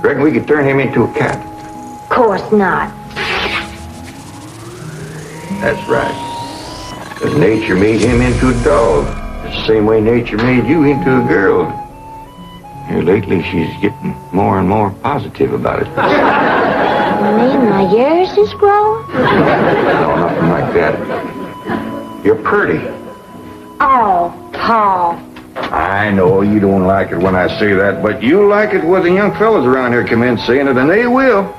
Reckon we could turn him into a cat? Course not. That's right. Because nature made him into a dog. It's the same way nature made you into a girl. Here lately, she's getting more and more positive about it. You mean my ears is growing? No, nothing like that. You're pretty. Oh, Paul. I know you don't like it when I say that, but you like it when the young fellas around here come in saying it, and they will.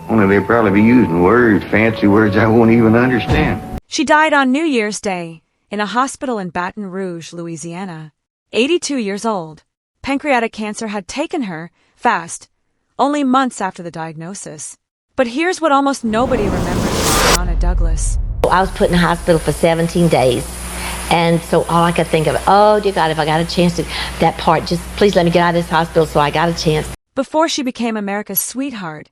Only they'll probably be using words, fancy words I won't even understand. She died on New Year's Day in a hospital in Baton Rouge, Louisiana. 82 years old. Pancreatic cancer had taken her fast, only months after the diagnosis. But here's what almost nobody remembers about Donna Douglas. I was put in the hospital for 17 days. And so all I could think of, oh, dear God, if I got a chance to, that part, just please let me get out of this hospital so I got a chance. Before she became America's sweetheart,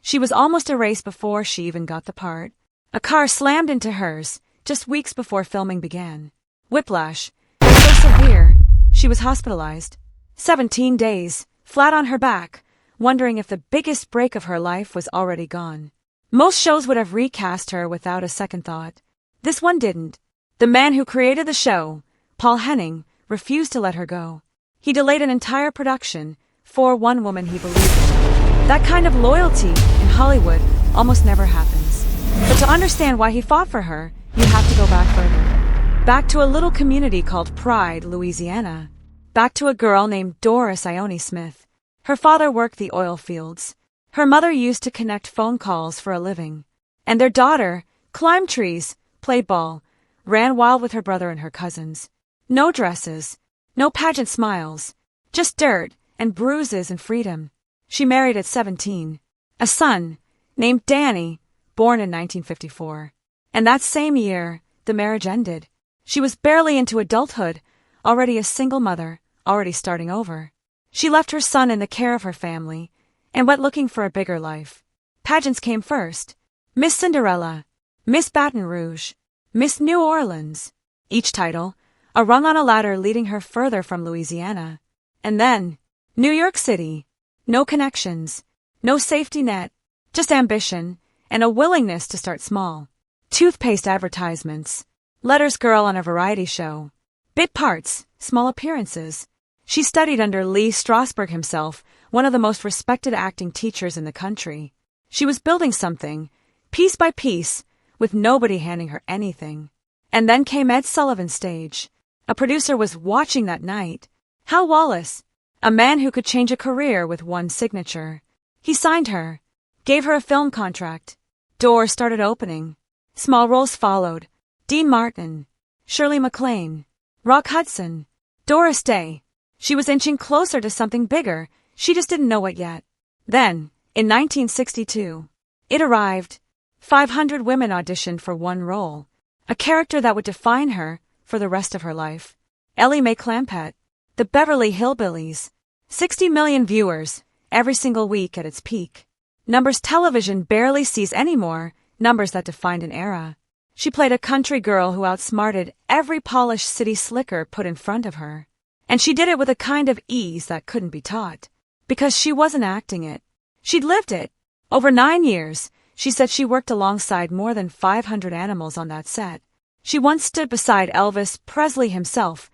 she was almost erased before she even got the part. A car slammed into hers just weeks before filming began. Whiplash was so severe, she was hospitalized. 17 days, flat on her back, wondering if the biggest break of her life was already gone. Most shows would have recast her without a second thought. This one didn't. The man who created the show, Paul Henning, refused to let her go. He delayed an entire production for one woman he believed in. That kind of loyalty in Hollywood almost never happens. But to understand why he fought for her, you have to go back further. Back to a little community called Pride, Louisiana. Back to a girl named Doris Ione Smith. Her father worked the oil fields. Her mother used to connect phone calls for a living. And their daughter climbed trees, played ball, ran wild with her brother and her cousins. No dresses, no pageant smiles, just dirt and bruises and freedom. She married at 17, a son named Danny, born in 1954. And that same year, the marriage ended. She was barely into adulthood, already a single mother, already starting over. She left her son in the care of her family and went looking for a bigger life. Pageants came first. Miss Cinderella, Miss Baton Rouge, Miss New Orleans. Each title, a rung on a ladder leading her further from Louisiana. And then, New York City. No connections, no safety net, just ambition and a willingness to start small. Toothpaste advertisements, letters girl on a variety show, bit parts, small appearances. She studied under Lee Strasberg himself, one of the most respected acting teachers in the country. She was building something, piece by piece, with nobody handing her anything. And then came Ed Sullivan's stage. A producer was watching that night. Hal Wallace, a man who could change a career with one signature. He signed her, gave her a film contract. Doors started opening. Small roles followed. Dean Martin, Shirley MacLaine, Rock Hudson, Doris Day. She was inching closer to something bigger. She just didn't know it yet. Then, in 1962, it arrived. 500 women auditioned for one role, a character that would define her for the rest of her life. Ellie Mae Clampett, The Beverly Hillbillies. 60 million viewers, every single week at its peak. Numbers television barely sees anymore, numbers that defined an era. She played a country girl who outsmarted every polished city slicker put in front of her. And she did it with a kind of ease that couldn't be taught. Because she wasn't acting it. She'd lived it. Over 9 years, she said she worked alongside more than 500 animals on that set. She once stood beside Elvis Presley himself,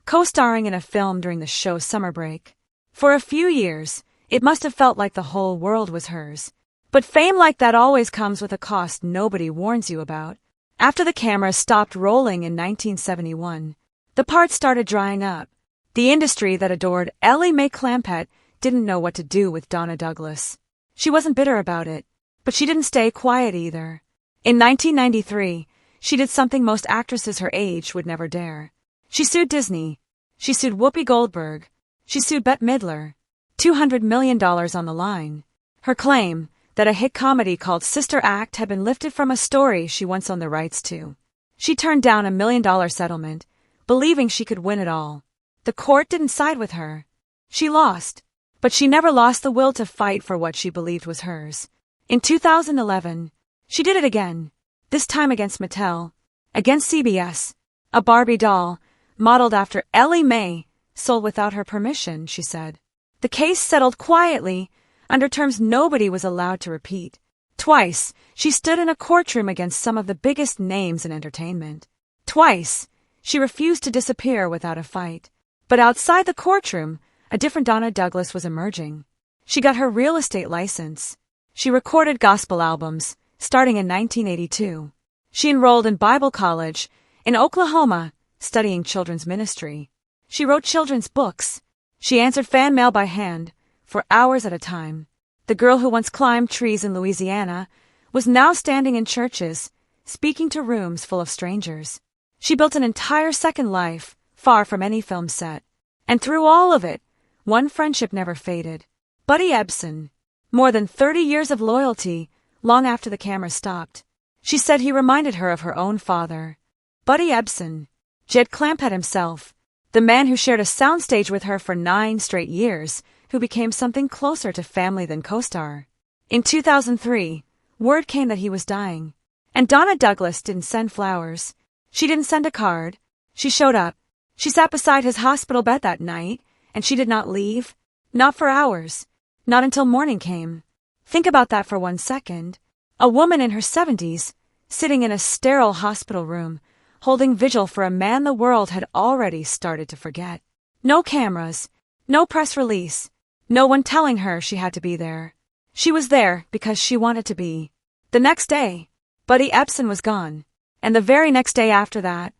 co-starring in a film during the show's summer break. For a few years, it must have felt like the whole world was hers. But fame like that always comes with a cost nobody warns you about. After the camera stopped rolling in 1971, the parts started drying up. The industry that adored Ellie Mae Clampett didn't know what to do with Donna Douglas. She wasn't bitter about it. But she didn't stay quiet either. In 1993, she did something most actresses her age would never dare. She sued Disney. She sued Whoopi Goldberg. She sued Bette Midler. $200 million on the line. Her claim that a hit comedy called Sister Act had been lifted from a story she once owned the rights to. She turned down $1 million settlement, believing she could win it all. The court didn't side with her. She lost. But she never lost the will to fight for what she believed was hers. In 2011, she did it again, this time against Mattel, against CBS. A Barbie doll, modeled after Ellie Mae, sold without her permission, she said. The case settled quietly, under terms nobody was allowed to repeat. Twice, she stood in a courtroom against some of the biggest names in entertainment. Twice, she refused to disappear without a fight. But outside the courtroom, a different Donna Douglas was emerging. She got her real estate license. She recorded gospel albums, starting in 1982. She enrolled in Bible college in Oklahoma, studying children's ministry. She wrote children's books. She answered fan mail by hand, for hours at a time. The girl who once climbed trees in Louisiana was now standing in churches, speaking to rooms full of strangers. She built an entire second life, far from any film set. And through all of it, one friendship never faded. Buddy Ebsen. More than 30 years of loyalty, long after the camera stopped. She said he reminded her of her own father. Buddy Ebsen. Jed Clampett himself. The man who shared a soundstage with her for 9 straight years, who became something closer to family than co-star. In 2003, word came that he was dying. And Donna Douglas didn't send flowers. She didn't send a card. She showed up. She sat beside his hospital bed that night, and she did not leave. Not for hours. Not until morning came. Think about that for 1 second. A woman in her 70s, sitting in a sterile hospital room, holding vigil for a man the world had already started to forget. No cameras, no press release, no one telling her she had to be there. She was there because she wanted to be. The next day, Buddy Ebsen was gone, and the very next day after that,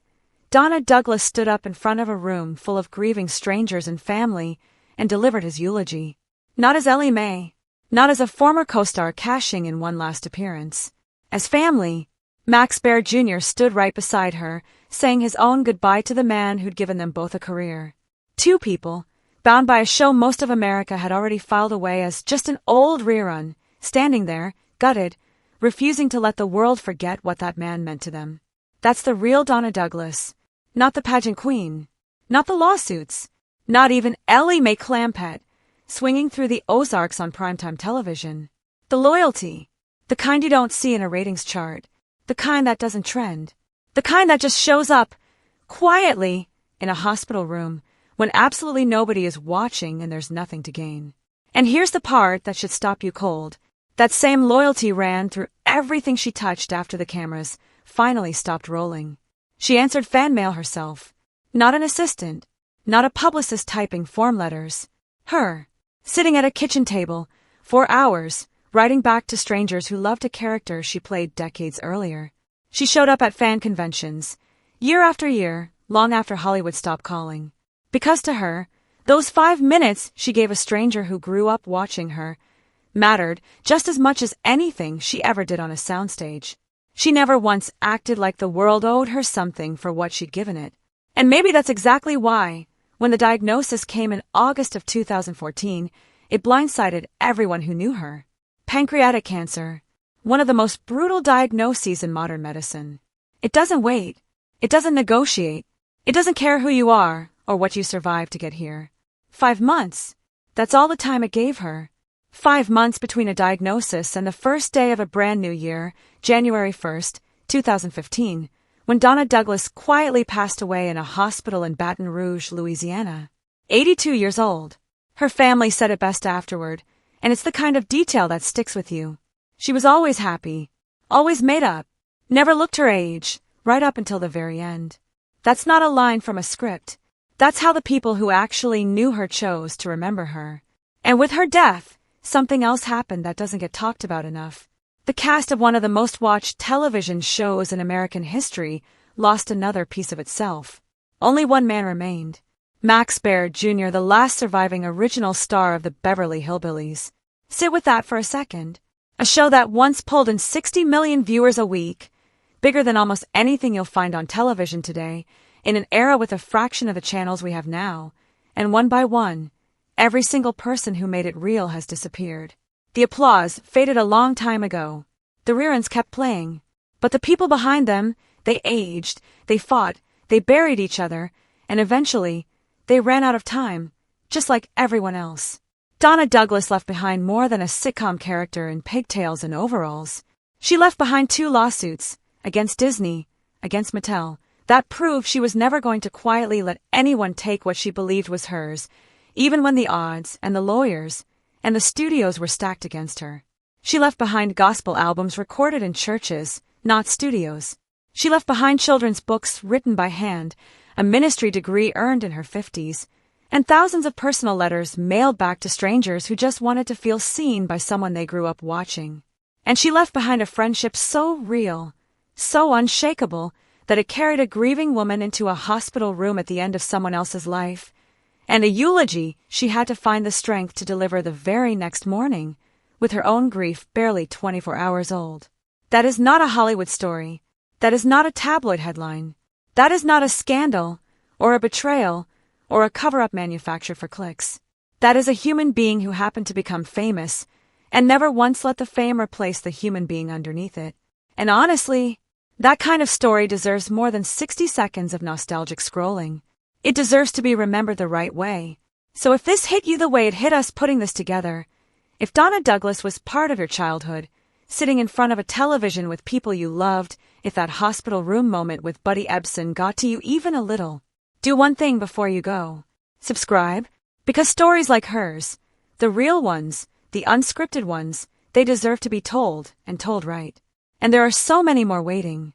Donna Douglas stood up in front of a room full of grieving strangers and family and delivered his eulogy. Not as Ellie Mae, not as a former co-star cashing in one last appearance. As family, Max Baer Jr. stood right beside her, saying his own goodbye to the man who'd given them both a career. 2 people, bound by a show most of America had already filed away as just an old rerun, standing there, gutted, refusing to let the world forget what that man meant to them. That's the real Donna Douglas. Not the pageant queen. Not the lawsuits. Not even Ellie Mae Clampett, swinging through the Ozarks on primetime television. The loyalty. The kind you don't see in a ratings chart. The kind that doesn't trend. The kind that just shows up, quietly, in a hospital room, when absolutely nobody is watching and there's nothing to gain. And here's the part that should stop you cold. That same loyalty ran through everything she touched after the cameras finally stopped rolling. She answered fan mail herself. Not an assistant. Not a publicist typing form letters. Her. Sitting at a kitchen table, for hours, writing back to strangers who loved a character she played decades earlier. She showed up at fan conventions, year after year, long after Hollywood stopped calling. Because to her, those 5 minutes she gave a stranger who grew up watching her mattered just as much as anything she ever did on a soundstage. She never once acted like the world owed her something for what she'd given it. And maybe that's exactly why, when the diagnosis came in August of 2014, it blindsided everyone who knew her. Pancreatic cancer, one of the most brutal diagnoses in modern medicine. It doesn't wait. It doesn't negotiate. It doesn't care who you are or what you survived to get here. 5 months. That's all the time it gave her. 5 months between a diagnosis and the first day of a brand new year, January 1st, 2015, when Donna Douglas quietly passed away in a hospital in Baton Rouge, Louisiana. 82 years old. Her family said it best afterward, and it's the kind of detail that sticks with you. She was always happy, always made up, never looked her age, right up until the very end. That's not a line from a script. That's how the people who actually knew her chose to remember her. And with her death, something else happened that doesn't get talked about enough. The cast of one of the most watched television shows in American history lost another piece of itself. Only one man remained. Max Baer Jr., the last surviving original star of the Beverly Hillbillies. Sit with that for a second. A show that once pulled in 60 million viewers a week, bigger than almost anything you'll find on television today, in an era with a fraction of the channels we have now, and one by one, every single person who made it real has disappeared. The applause faded a long time ago. The reruns kept playing, but the people behind them, they aged, they fought, they buried each other, and eventually, they ran out of time, just like everyone else. Donna Douglas left behind more than a sitcom character in pigtails and overalls. She left behind 2 lawsuits, against Disney, against Mattel, that proved she was never going to quietly let anyone take what she believed was hers, even when the odds and the lawyers and the studios were stacked against her. She left behind gospel albums recorded in churches, not studios. She left behind children's books written by hand, a ministry degree earned in her 50s, and thousands of personal letters mailed back to strangers who just wanted to feel seen by someone they grew up watching. And she left behind a friendship so real, so unshakable, that it carried a grieving woman into a hospital room at the end of someone else's life, and a eulogy she had to find the strength to deliver the very next morning, with her own grief barely 24 hours old. That is not a Hollywood story. That is not a tabloid headline. That is not a scandal, or a betrayal, or a cover-up manufactured for clicks. That is a human being who happened to become famous, and never once let the fame replace the human being underneath it. And honestly, that kind of story deserves more than 60 seconds of nostalgic scrolling. It deserves to be remembered the right way. So if this hit you the way it hit us putting this together, if Donna Douglas was part of your childhood, sitting in front of a television with people you loved, if that hospital room moment with Buddy Ebsen got to you even a little, do one thing before you go. Subscribe, because stories like hers, the real ones, the unscripted ones, they deserve to be told, and told right. And there are so many more waiting.